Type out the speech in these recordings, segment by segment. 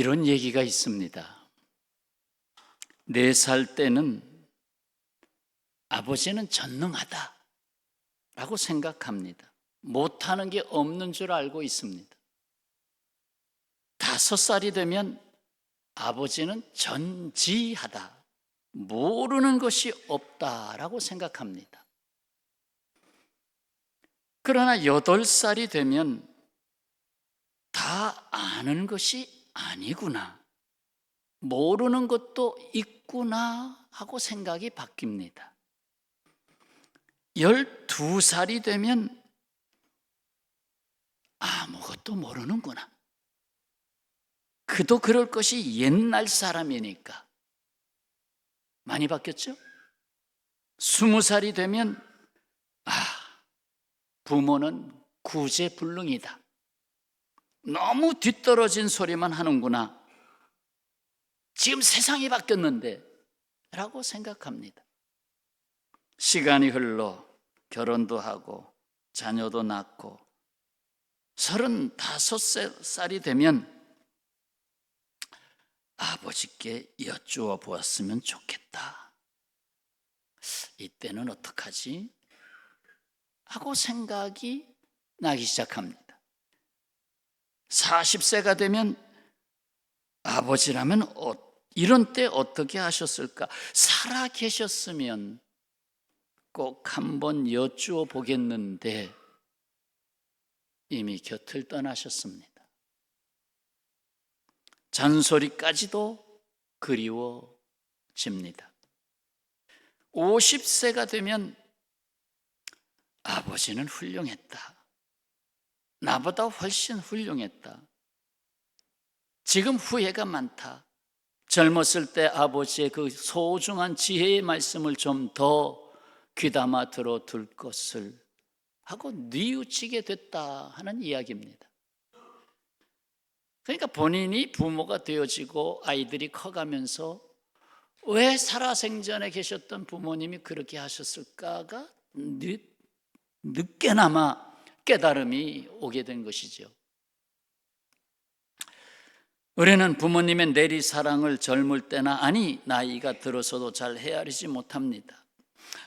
이런 얘기가 있습니다. 4살 때는 아버지는 전능하다 라고 생각합니다. 못하는 게 없는 줄 알고 있습니다. 5살이 되면 아버지는 전지하다, 모르는 것이 없다라고 생각합니다. 그러나 8살이 되면 다 아는 것이 아니구나, 모르는 것도 있구나 하고 생각이 바뀝니다. 12살이 되면 아무것도 모르는구나, 그도 그럴 것이 옛날 사람이니까. 많이 바뀌었죠? 20살이 되면 부모는 구제불능이다, 너무 뒤떨어진 소리만 하는구나, 지금 세상이 바뀌었는데 라고 생각합니다. 시간이 흘러 결혼도 하고 자녀도 낳고 35살이 되면 아버지께 여쭈어 보았으면 좋겠다, 이때는 어떡하지? 하고 생각이 나기 시작합니다. 40세가 되면 아버지라면 이런 때 어떻게 하셨을까? 살아 계셨으면 꼭 한번 여쭈어 보겠는데 이미 곁을 떠나셨습니다. 잔소리까지도 그리워집니다. 50세가 되면 아버지는 훌륭했다, 나보다 훨씬 훌륭했다, 지금 후회가 많다, 젊었을 때 아버지의 그 소중한 지혜의 말씀을 좀 더 귀담아 들어둘 것을 하고 뉘우치게 됐다 하는 이야기입니다. 그러니까 본인이 부모가 되어지고 아이들이 커가면서 왜 살아생전에 계셨던 부모님이 그렇게 하셨을까가 늦게나마 깨달음이 오게 된 것이죠. 우리는 부모님의 내리사랑을 젊을 때나 나이가 들어서도 잘 헤아리지 못합니다.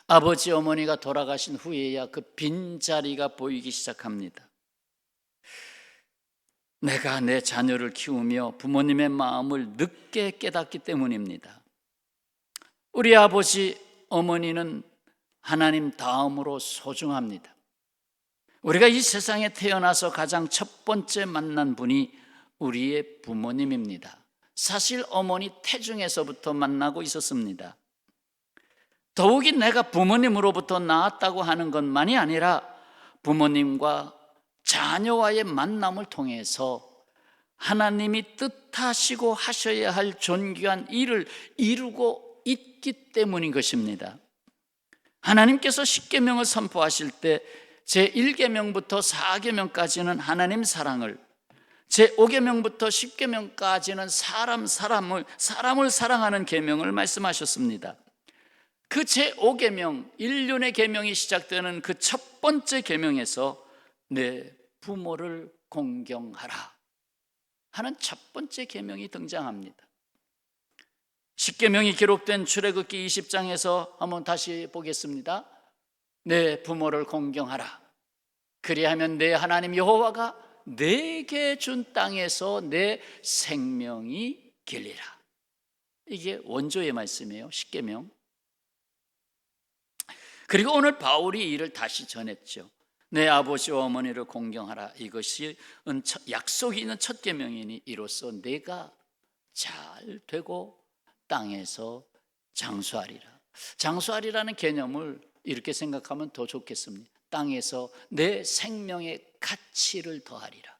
아버지 어머니가 돌아가신 후에야 그 빈자리가 보이기 시작합니다. 내가 내 자녀를 키우며 부모님의 마음을 늦게 깨닫기 때문입니다. 우리 아버지 어머니는 하나님 다음으로 소중합니다. 우리가 이 세상에 태어나서 가장 첫 번째 만난 분이 우리의 부모님입니다. 사실 어머니 태중에서부터 만나고 있었습니다. 더욱이 내가 부모님으로부터 나았다고 하는 것만이 아니라 부모님과 자녀와의 만남을 통해서 하나님이 뜻하시고 하셔야 할 존귀한 일을 이루고 있기 때문인 것입니다. 하나님께서 십계명을 선포하실 때 제1계명부터 4계명까지는 하나님 사랑을, 제5계명부터 10계명까지는 사람을 사랑하는 계명을 말씀하셨습니다. 그 제5계명, 인륜의 계명이 시작되는 그 첫 번째 계명에서 내 부모를 공경하라 하는 첫 번째 계명이 등장합니다. 10계명이 기록된 출애굽기 20장에서 한번 다시 보겠습니다. 내 부모를 공경하라, 그리하면 내 하나님 여호와가 내게 준 땅에서 내 생명이 길리라. 이게 원조의 말씀이에요. 10계명. 그리고 오늘 바울이 이를 다시 전했죠. 내 아버지와 어머니를 공경하라. 이것이 약속이 있는 첫 계명이니 이로써 내가 잘 되고 땅에서 장수하리라. 장수하리라는 개념을 이렇게 생각하면 더 좋겠습니다. 땅에서 내 생명의 가치를 더하리라.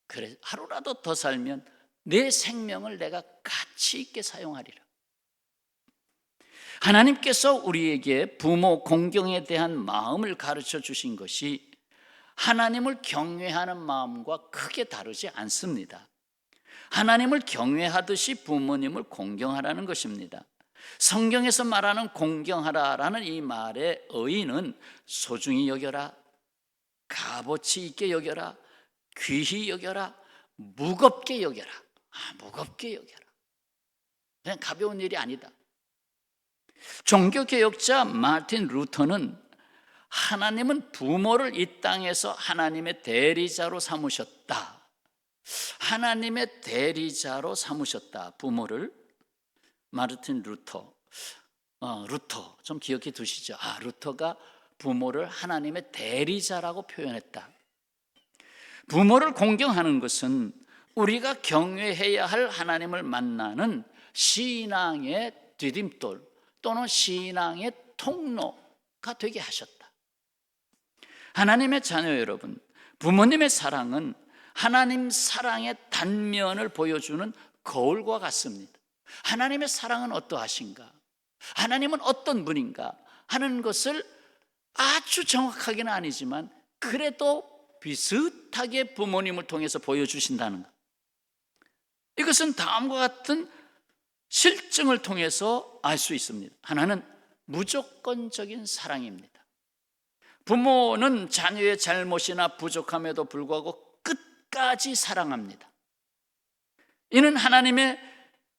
그래, 하루라도 더 살면 내 생명을 내가 가치 있게 사용하리라. 하나님께서 우리에게 부모 공경에 대한 마음을 가르쳐 주신 것이 하나님을 경외하는 마음과 크게 다르지 않습니다. 하나님을 경외하듯이 부모님을 공경하라는 것입니다. 성경에서 말하는 공경하라라는 이 말의 의의는 소중히 여겨라, 값어치 있게 여겨라, 귀히 여겨라, 무겁게 여겨라 무겁게 여겨라. 그냥 가벼운 일이 아니다. 종교개혁자 마틴 루터는 하나님은 부모를 이 땅에서 하나님의 대리자로 삼으셨다. 하나님의 대리자로 삼으셨다. 부모를. 마르틴 루터 좀 기억해 두시죠. 루터가 부모를 하나님의 대리자라고 표현했다. 부모를 공경하는 것은 우리가 경외해야 할 하나님을 만나는 신앙의 디딤돌 또는 신앙의 통로가 되게 하셨다. 하나님의 자녀 여러분, 부모님의 사랑은 하나님 사랑의 단면을 보여주는 거울과 같습니다. 하나님의 사랑은 어떠하신가? 하나님은 어떤 분인가? 하는 것을 아주 정확하게는 아니지만 그래도 비슷하게 부모님을 통해서 보여주신다는 것. 이것은 다음과 같은 실증을 통해서 알 수 있습니다. 하나는 무조건적인 사랑입니다. 부모는 자녀의 잘못이나 부족함에도 불구하고 끝까지 사랑합니다. 이는 하나님의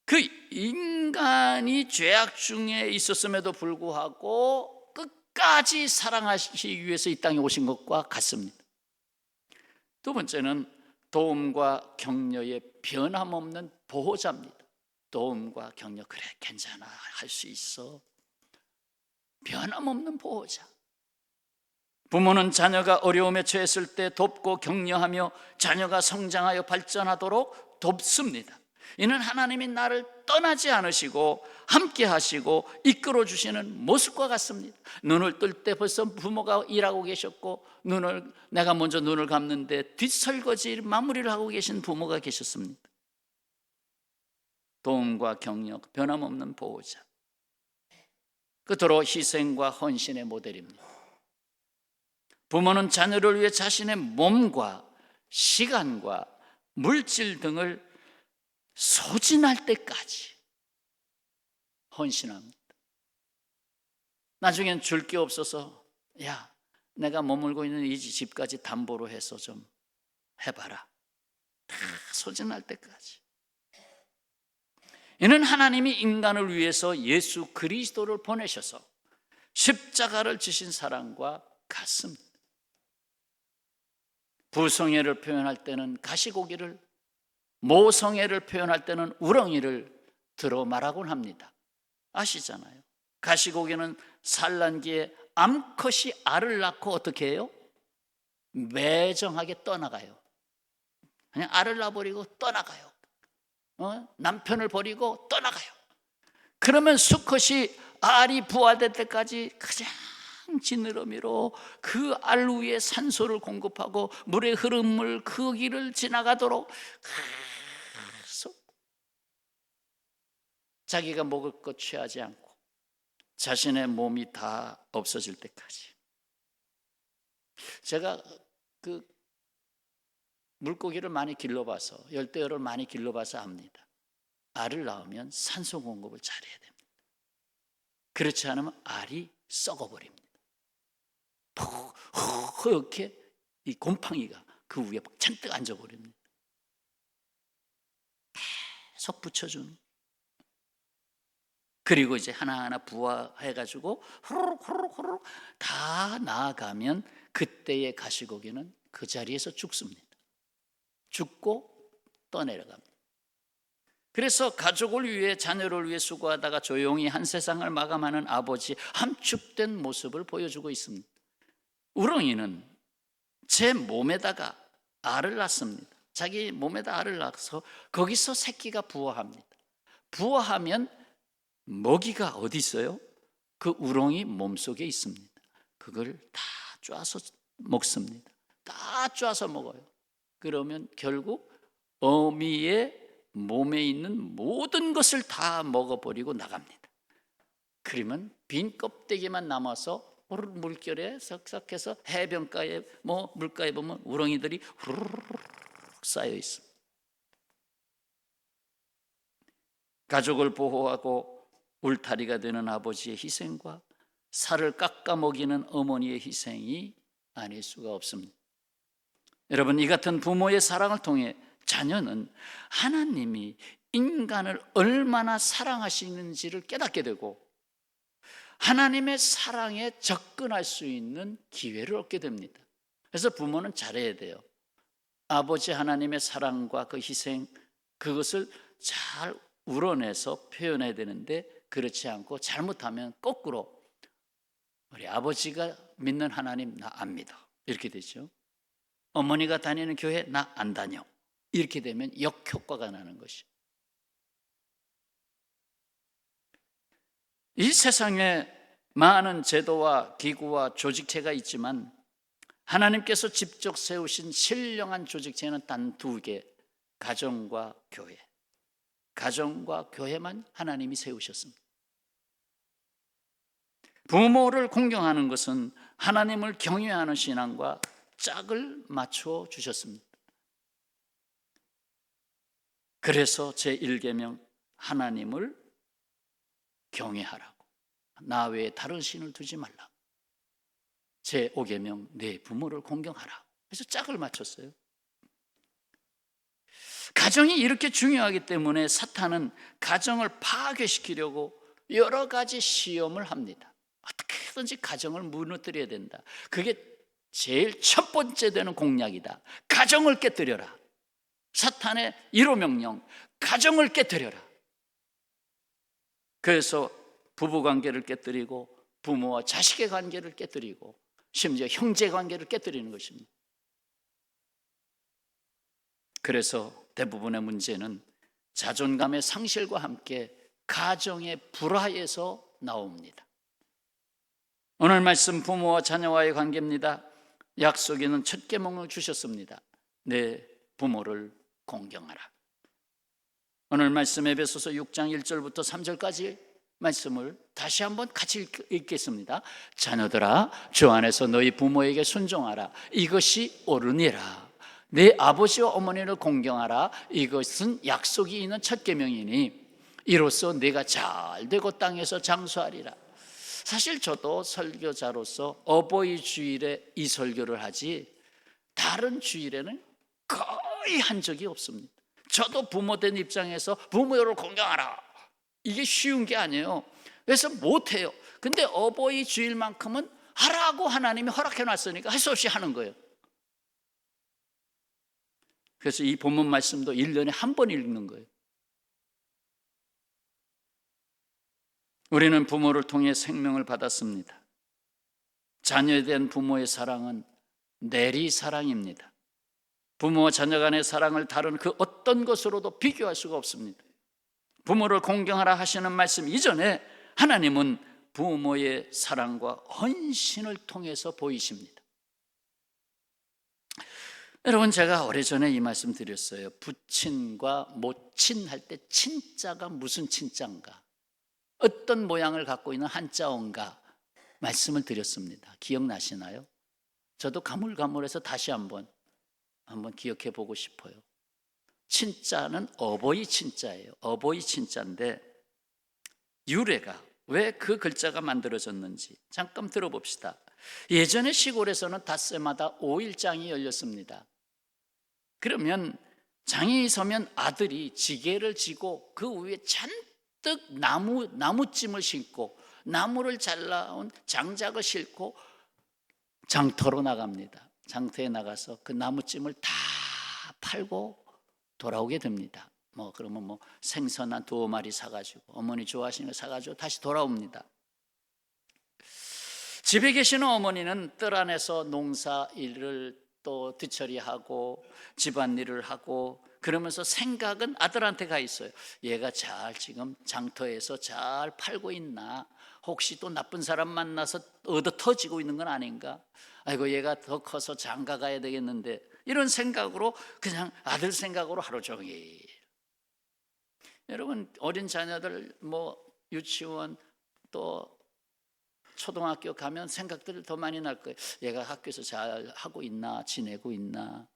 그 인간이 죄악 중에 있었음에도 불구하고 끝까지 사랑하시기 위해서 이 땅에 오신 것과 같습니다. 두 번째는 도움과 격려의 변함없는 보호자입니다. 도움과 격려, 그래 괜찮아 할 수 있어. 변함없는 보호자. 부모는 자녀가 어려움에 처했을 때 돕고 격려하며 자녀가 성장하여 발전하도록 돕습니다. 이는 하나님이 나를 떠나지 않으시고 함께 하시고 이끌어 주시는 모습과 같습니다. 눈을 뜰 때 벌써 부모가 일하고 계셨고 내가 먼저 눈을 감는데 뒷설거지 마무리를 하고 계신 부모가 계셨습니다. 도움과 격려, 변함없는 보호자. 끝으로 희생과 헌신의 모델입니다. 부모는 자녀를 위해 자신의 몸과 시간과 물질 등을 소진할 때까지 헌신합니다. 나중엔 줄 게 없어서 야, 내가 머물고 있는 이 집까지 담보로 해서 좀 해봐라. 다 소진할 때까지. 이는 하나님이 인간을 위해서 예수 그리스도를 보내셔서 십자가를 지신 사랑과 같습니다. 부성애를 표현할 때는 가시고기를, 모성애를 표현할 때는 우렁이를 들어 말하곤 합니다. 아시잖아요. 가시고기는 산란기에 암컷이 알을 낳고 어떻게 해요? 매정하게 떠나가요. 그냥 알을 낳아버리고 떠나가요. 남편을 버리고 떠나가요. 그러면 수컷이 알이 부화될 때까지 가장 지느러미로 그 알 위에 산소를 공급하고 물의 흐름을 그 길을 지나가도록 계속 자기가 먹을 것 취하지 않고 자신의 몸이 다 없어질 때까지. 제가 그 물고기를 많이 길러봐서, 열대어를 많이 길러봐서 압니다. 알을 낳으면 산소 공급을 잘해야 됩니다. 그렇지 않으면 알이 썩어버립니다. 허옇게 이 곰팡이가 그 위에 잔뜩 앉아버립니다. 계속 붙여주는. 그리고 이제 하나하나 부화해가지고 호로록 다 나아가면 그때의 가시고기는 그 자리에서 죽습니다. 죽고 떠내려갑니다. 그래서 가족을 위해, 자녀를 위해 수고하다가 조용히 한 세상을 마감하는 아버지 함축된 모습을 보여주고 있습니다. 우렁이는 제 몸에다가 알을 낳습니다. 자기 몸에다 알을 낳아서 거기서 새끼가 부화합니다. 부화하면 먹이가 어디 있어요? 그 우렁이 몸속에 있습니다. 그걸 다 쪼아서 먹습니다. 다 쪼아서 먹어요. 그러면 결국 어미의 몸에 있는 모든 것을 다 먹어버리고 나갑니다. 그러면 빈 껍데기만 남아서 물결에 석석해서 해변가에 물가에 보면 우렁이들이 후루룩 쌓여 있습니다. 가족을 보호하고 울타리가 되는 아버지의 희생과 살을 깎아 먹이는 어머니의 희생이 아닐 수가 없습니다. 여러분, 이 같은 부모의 사랑을 통해 자녀는 하나님이 인간을 얼마나 사랑하시는지를 깨닫게 되고 하나님의 사랑에 접근할 수 있는 기회를 얻게 됩니다. 그래서 부모는 잘해야 돼요. 아버지 하나님의 사랑과 그 희생, 그것을 잘 우러내서 표현해야 되는데 그렇지 않고 잘못하면 거꾸로 우리 아버지가 믿는 하나님 나 안 믿어 이렇게 되죠. 어머니가 다니는 교회 나 안 다녀 이렇게 되면 역효과가 나는 것이죠. 이 세상에 많은 제도와 기구와 조직체가 있지만 하나님께서 직접 세우신 신령한 조직체는 단 두 개, 가정과 교회. 가정과 교회만 하나님이 세우셨습니다. 부모를 공경하는 것은 하나님을 경외하는 신앙과 짝을 맞춰 주셨습니다. 그래서 제1계명 하나님을 경외하라고, 나 외에 다른 신을 두지 말라고. 제5계명 내 부모를 공경하라. 그래서 짝을 맞췄어요. 가정이 이렇게 중요하기 때문에 사탄은 가정을 파괴시키려고 여러 가지 시험을 합니다. 어떻게든지 가정을 무너뜨려야 된다. 그게 제일 첫 번째 되는 공략이다. 가정을 깨뜨려라. 사탄의 1호 명령, 가정을 깨뜨려라. 그래서 부부관계를 깨뜨리고 부모와 자식의 관계를 깨뜨리고 심지어 형제 관계를 깨뜨리는 것입니다. 그래서 대부분의 문제는 자존감의 상실과 함께 가정의 불화에서 나옵니다. 오늘 말씀 부모와 자녀와의 관계입니다. 약속에는 첫 계명을 주셨습니다. 내 부모를 공경하라. 오늘 말씀 에베소서 6장 1절부터 3절까지 말씀을 다시 한번 같이 읽겠습니다. 자녀들아 주 안에서 너희 부모에게 순종하라. 이것이 옳으니라. 내 아버지와 어머니를 공경하라. 이것은 약속이 있는 첫 계명이니 이로써 네가 잘되고 땅에서 장수하리라. 사실 저도 설교자로서 어버이 주일에 이 설교를 하지 다른 주일에는 거의 한 적이 없습니다. 저도 부모된 입장에서 부모를 공경하라 이게 쉬운 게 아니에요. 그래서 못해요. 근데 어버이 주일만큼은 하라고 하나님이 허락해 놨으니까 할 수 없이 하는 거예요. 그래서 이 본문 말씀도 1년에 한 번 읽는 거예요. 우리는 부모를 통해 생명을 받았습니다. 자녀에 대한 부모의 사랑은 내리 사랑입니다. 부모와 자녀 간의 사랑을 다른 그 어떤 것으로도 비교할 수가 없습니다. 부모를 공경하라 하시는 말씀 이전에 하나님은 부모의 사랑과 헌신을 통해서 보이십니다. 여러분, 제가 오래전에 이 말씀 드렸어요. 부친과 모친 할 때 친자가 무슨 친자인가, 어떤 모양을 갖고 있는 한자어인가 말씀을 드렸습니다. 기억나시나요? 저도 가물가물해서 다시 한번 기억해 보고 싶어요. 친자는 어버이 친자예요. 어버이 친자인데 유래가 왜 그 글자가 만들어졌는지 잠깐 들어봅시다. 예전에 시골에서는 닷새마다 5일장이 열렸습니다. 그러면 장이 서면 아들이 지게를 지고 그 위에 잔뜩 나무찜을 싣고 나무를 잘라온 장작을 싣고 장터로 나갑니다. 장터에 나가서 그 나무찜을 다 팔고 돌아오게 됩니다. 그러면 생선 한 2마리 사가지고 어머니 좋아하시는 거 사가지고 다시 돌아옵니다. 집에 계시는 어머니는 뜰 안에서 농사 일을 또 뒤처리하고 집안일을 하고 그러면서 생각은 아들한테 가 있어요. 얘가 잘 지금 장터에서 잘 팔고 있나? 혹시 또 나쁜 사람 만나서 얻어 터지고 있는 건 아닌가? 아이고 얘가 더 커서 장가 가야 되겠는데, 이런 생각으로 그냥 아들 생각으로 하루 종일. 여러분, 어린 자녀들 유치원 또 초등학교 가면 생각들이 더 많이 날 거예요. 얘가 학교에서 잘 하고 있나, 지내고 있나.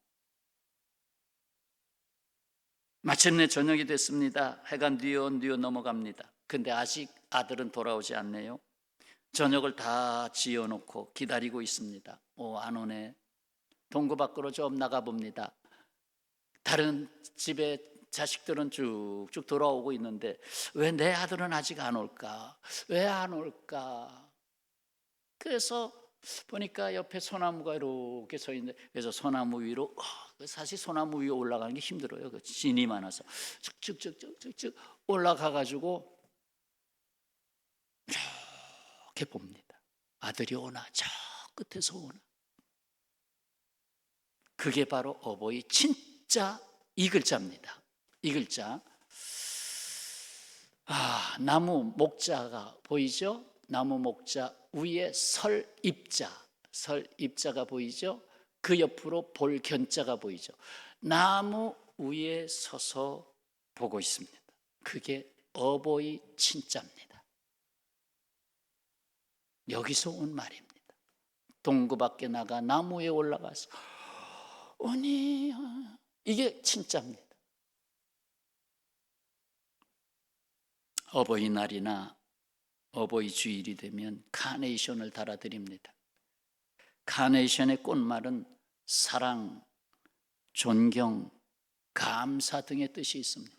마침내 저녁이 됐습니다. 해가 뉘어 넘어갑니다. 근데 아직 아들은 돌아오지 않네요. 저녁을 다 지어놓고 기다리고 있습니다. 안 오네. 동구 밖으로 좀 나가봅니다. 다른 집에 자식들은 쭉쭉 돌아오고 있는데 왜 내 아들은 아직 안 올까? 왜 안 올까? 그래서 보니까 옆에 소나무가 이렇게 서 있는데, 그래서 소나무 위로, 사실 소나무 위에 올라가는 게 힘들어요. 그 진이 많아서 쭉쭉쭉쭉쭉 올라가가지고 이렇게 봅니다. 아들이 오나, 저 끝에서 오나. 그게 바로 어버이 진짜 이 글자입니다. 이 글자. 나무 목자가 보이죠? 나무 목자 위에 설입자, 설입자가 보이죠? 그 옆으로 볼견자가 보이죠? 나무 위에 서서 보고 있습니다. 그게 어버이 친자입니다. 여기서 온 말입니다. 동구 밖에 나가 나무에 올라가서 오니, 이게 친자입니다. 어버이날이나 어버이 주일이 되면 카네이션을 달아드립니다. 카네이션의 꽃말은 사랑, 존경, 감사 등의 뜻이 있습니다.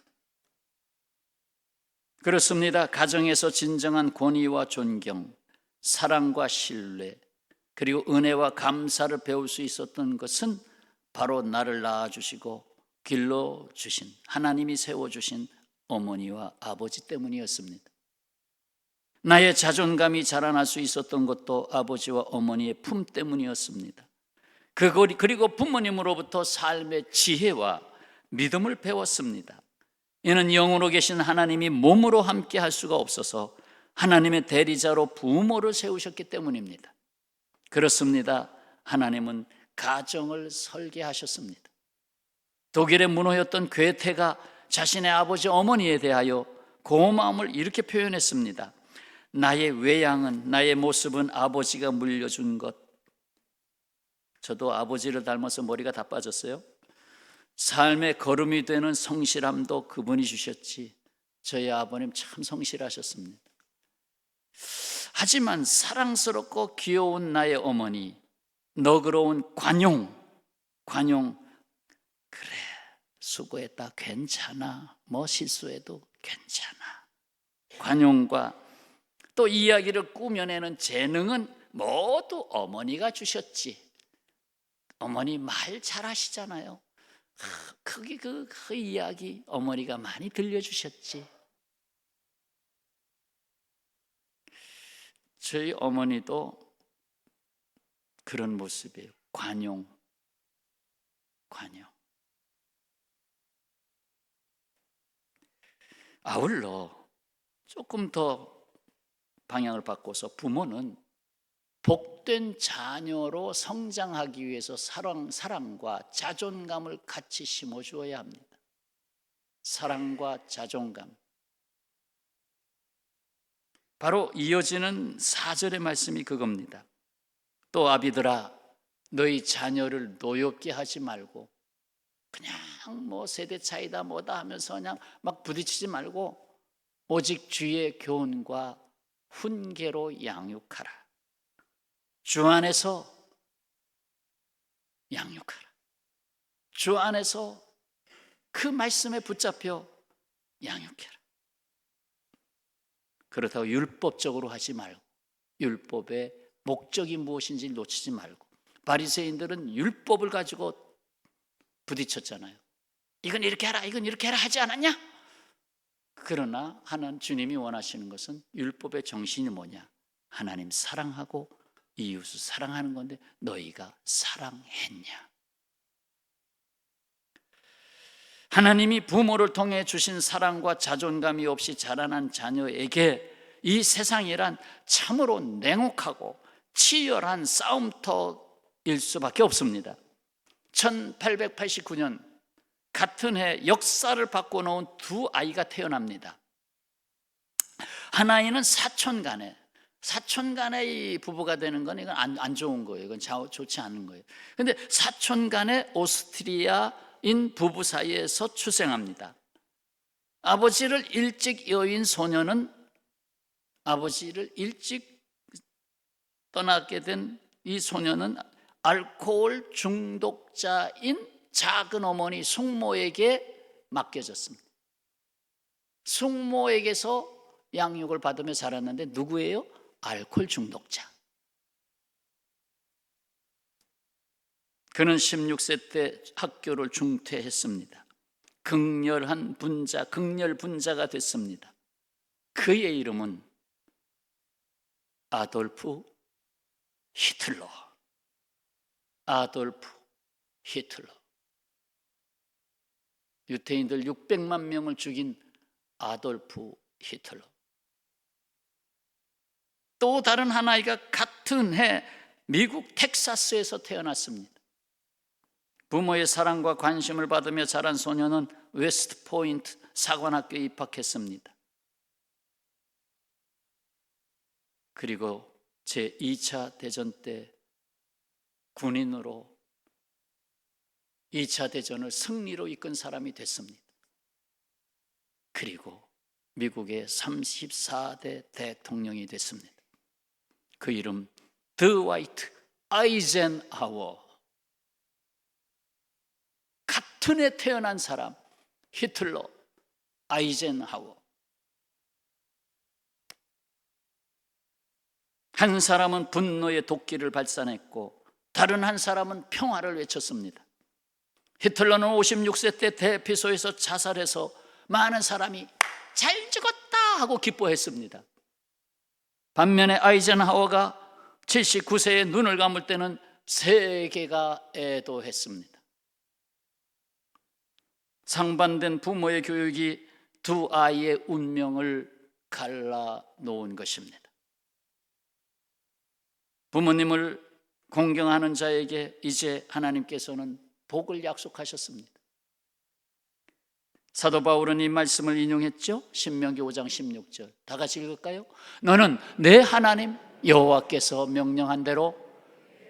그렇습니다. 가정에서 진정한 권위와 존경, 사랑과 신뢰, 그리고 은혜와 감사를 배울 수 있었던 것은 바로 나를 낳아주시고 길러주신, 하나님이 세워주신 어머니와 아버지 때문이었습니다. 나의 자존감이 자라날 수 있었던 것도 아버지와 어머니의 품 때문이었습니다. 그리고 부모님으로부터 삶의 지혜와 믿음을 배웠습니다. 이는 영으로 계신 하나님이 몸으로 함께 할 수가 없어서 하나님의 대리자로 부모를 세우셨기 때문입니다. 그렇습니다. 하나님은 가정을 설계하셨습니다. 독일의 문호였던 괴테가 자신의 아버지 어머니에 대하여 고마움을 이렇게 표현했습니다. 나의 외양은, 나의 모습은 아버지가 물려준 것. 저도 아버지를 닮아서 머리가 다 빠졌어요. 삶의 걸음이 되는 성실함도 그분이 주셨지. 저희 아버님 참 성실하셨습니다. 하지만 사랑스럽고 귀여운 나의 어머니, 너그러운 관용, 그래, 수고했다, 괜찮아, 뭐 실수해도 괜찮아, 관용과 또 이야기를 꾸며내는 재능은 모두 어머니가 주셨지. 어머니 말 잘하시잖아요. 그 이야기 어머니가 많이 들려주셨지. 저희 어머니도 그런 모습이에요. 관용. 아울러 조금 더 방향을 바꿔서 부모는 복된 자녀로 성장하기 위해서 사랑과 자존감을 같이 심어주어야 합니다. 사랑과 자존감. 바로 이어지는 4절의 말씀이 그겁니다. 또 아비들아, 너희 자녀를 노엽게 하지 말고, 그냥 뭐 세대 차이다 뭐다 하면서 그냥 막 부딪히지 말고 오직 주의 교훈과 훈계로 양육하라. 주 안에서 양육하라. 주 안에서 그 말씀에 붙잡혀 양육해라. 그렇다고 율법적으로 하지 말고, 율법의 목적이 무엇인지 놓치지 말고. 바리새인들은 율법을 가지고 부딪혔잖아요. 이건 이렇게 하라, 이건 이렇게 하라 하지 않았냐? 그러나 하나님 주님이 원하시는 것은 율법의 정신이 뭐냐? 하나님 사랑하고 이웃을 사랑하는 건데 너희가 사랑했냐? 하나님이 부모를 통해 주신 사랑과 자존감이 없이 자라난 자녀에게 이 세상이란 참으로 냉혹하고 치열한 싸움터일 수밖에 없습니다. 1889년 같은 해 역사를 바꿔놓은 두 아이가 태어납니다. 하나이는 사촌간의 부부가 되는 건 이건 안 좋은 거예요. 이건 좋지 않은 거예요. 그런데 사촌간의 오스트리아인 부부 사이에서 출생합니다. 아버지를 일찍 여인 소녀는 아버지를 일찍 떠나게 된 이 소녀는 알코올 중독자인 작은 어머니 숙모에게 맡겨졌습니다. 숙모에게서 양육을 받으며 자랐는데 누구예요? 알코올 중독자. 그는 16세 때 학교를 중퇴했습니다. 극렬 분자가 됐습니다. 그의 이름은 아돌프 히틀러. 아돌프 히틀러. 유태인들 600만 명을 죽인 아돌프 히틀러. 또 다른 한 아이가 같은 해 미국 텍사스에서 태어났습니다. 부모의 사랑과 관심을 받으며 자란 소녀는 웨스트 포인트 사관학교에 입학했습니다. 그리고 제2차 대전 때 군인으로 2차 대전을 승리로 이끈 사람이 됐습니다. 그리고 미국의 34대 대통령이 됐습니다. 그 이름 드와이트 아이젠하워. 같은 해 태어난 사람, 히틀러, 아이젠하워. 한 사람은 분노의 도끼를 발산했고 다른 한 사람은 평화를 외쳤습니다. 히틀러는 56세 때 대피소에서 자살해서 많은 사람이 잘 죽었다 하고 기뻐했습니다. 반면에 아이젠하워가 79세에 눈을 감을 때는 세계가 애도했습니다. 상반된 부모의 교육이 두 아이의 운명을 갈라놓은 것입니다. 부모님을 공경하는 자에게 이제 하나님께서는 복을 약속하셨습니다. 사도 바울은 이 말씀을 인용했죠. 신명기 5장 16절 다 같이 읽을까요? 너는 내 하나님 여호와께서 명령한 대로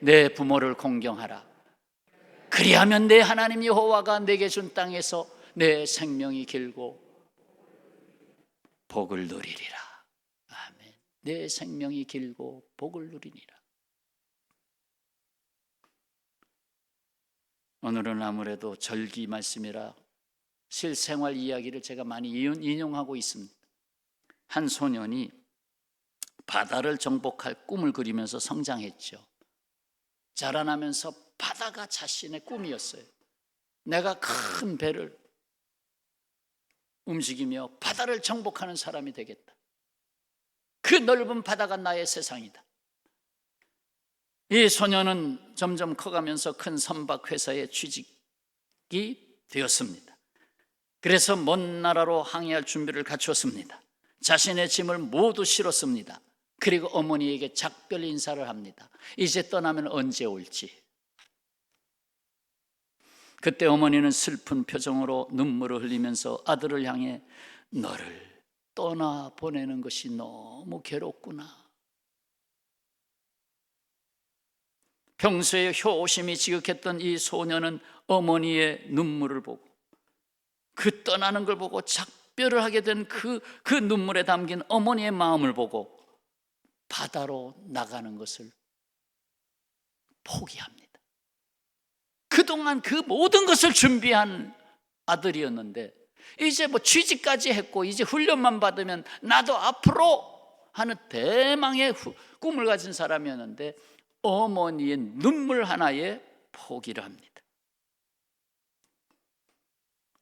내 부모를 공경하라. 그리하면 내 하나님 여호와가 내게 준 땅에서 내 생명이 길고 복을 누리리라. 아멘. 내 생명이 길고 복을 누리리라. 오늘은 아무래도 절기 말씀이라 실생활 이야기를 제가 많이 인용하고 있습니다. 한 소년이 바다를 정복할 꿈을 그리면서 성장했죠. 자라나면서 바다가 자신의 꿈이었어요. 내가 큰 배를 움직이며 바다를 정복하는 사람이 되겠다. 그 넓은 바다가 나의 세상이다. 이 소년은 점점 커가면서 큰 선박 회사에 취직이 되었습니다. 그래서 먼 나라로 항해할 준비를 갖추었습니다. 자신의 짐을 모두 실었습니다. 그리고 어머니에게 작별 인사를 합니다. 이제 떠나면 언제 올지. 그때 어머니는 슬픈 표정으로 눈물을 흘리면서 아들을 향해 너를 떠나보내는 것이 너무 괴롭구나. 평소에 효심이 지극했던 이 소녀는 어머니의 눈물을 보고 그 떠나는 걸 보고 작별을 하게 된 그 눈물에 담긴 어머니의 마음을 보고 바다로 나가는 것을 포기합니다. 그동안 그 모든 것을 준비한 아들이었는데 이제 뭐 취직까지 했고 이제 훈련만 받으면 나도 앞으로 하는 대망의 꿈을 가진 사람이었는데 어머니의 눈물 하나에 포기를 합니다.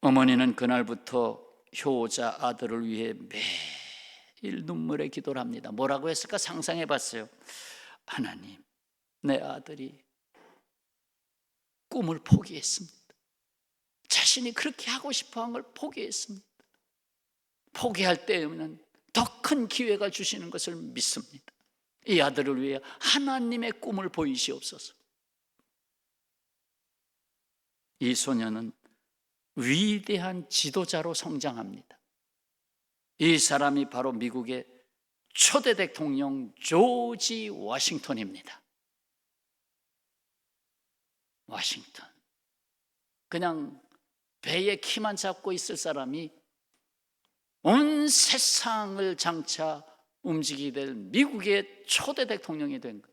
어머니는 그날부터 효자 아들을 위해 매일 눈물의 기도를 합니다. 뭐라고 했을까 상상해 봤어요. 하나님, 내 아들이 꿈을 포기했습니다. 자신이 그렇게 하고 싶어한 걸 포기했습니다. 포기할 때에는 더 큰 기회가 주시는 것을 믿습니다. 이 아들을 위해 하나님의 꿈을 보이시옵소서. 이 소녀는 위대한 지도자로 성장합니다. 이 사람이 바로 미국의 초대 대통령 조지 워싱턴입니다. 워싱턴. 그냥 배에 키만 잡고 있을 사람이 온 세상을 장차 움직이게 될 미국의 초대 대통령이 된 거예요.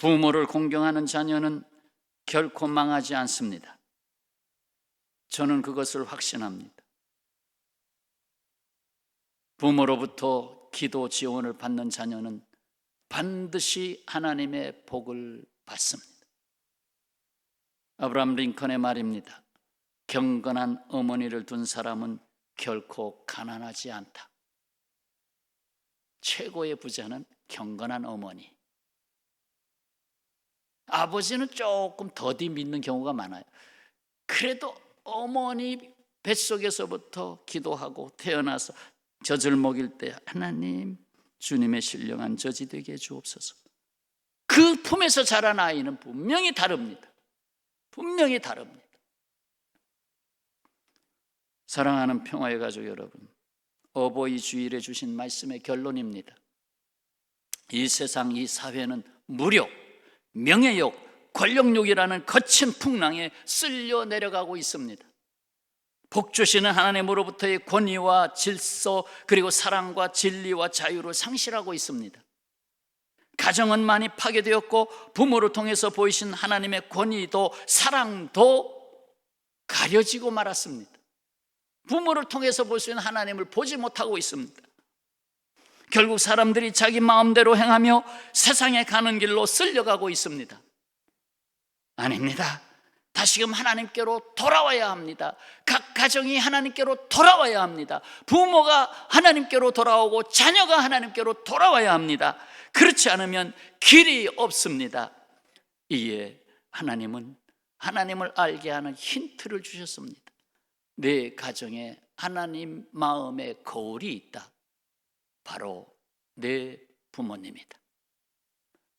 부모를 공경하는 자녀는 결코 망하지 않습니다. 저는 그것을 확신합니다. 부모로부터 기도 지원을 받는 자녀는 반드시 하나님의 복을 받습니다. 아브라함 링컨의 말입니다. 경건한 어머니를 둔 사람은 결코 가난하지 않다. 최고의 부자는 경건한 어머니. 아버지는 조금 더디 믿는 경우가 많아요. 그래도 어머니 뱃속에서부터 기도하고 태어나서 젖을 먹일 때 하나님 주님의 신령한 젖이 되게 해 주옵소서. 그 품에서 자란 아이는 분명히 다릅니다. 분명히 다릅니다. 사랑하는 평화의 가족 여러분, 어버이 주일에 주신 말씀의 결론입니다. 이 세상, 이 사회는 무력, 명예욕, 권력욕이라는 거친 풍랑에 쓸려 내려가고 있습니다. 복 주시는 하나님으로부터의 권위와 질서, 그리고 사랑과 진리와 자유를 상실하고 있습니다. 가정은 많이 파괴되었고 부모를 통해서 보이신 하나님의 권위도 사랑도 가려지고 말았습니다. 부모를 통해서 볼 수 있는 하나님을 보지 못하고 있습니다. 결국 사람들이 자기 마음대로 행하며 세상에 가는 길로 쓸려가고 있습니다. 아닙니다. 다시금 하나님께로 돌아와야 합니다. 각 가정이 하나님께로 돌아와야 합니다. 부모가 하나님께로 돌아오고 자녀가 하나님께로 돌아와야 합니다. 그렇지 않으면 길이 없습니다. 이에 하나님은 하나님을 알게 하는 힌트를 주셨습니다. 내 가정에 하나님 마음의 거울이 있다. 바로 내 부모님이다.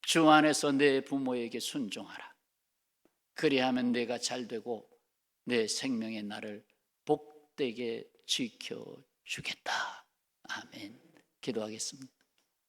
주 안에서 내 부모에게 순종하라. 그리하면 내가 잘되고 내 생명의 날을 복되게 지켜주겠다. 아멘. 기도하겠습니다.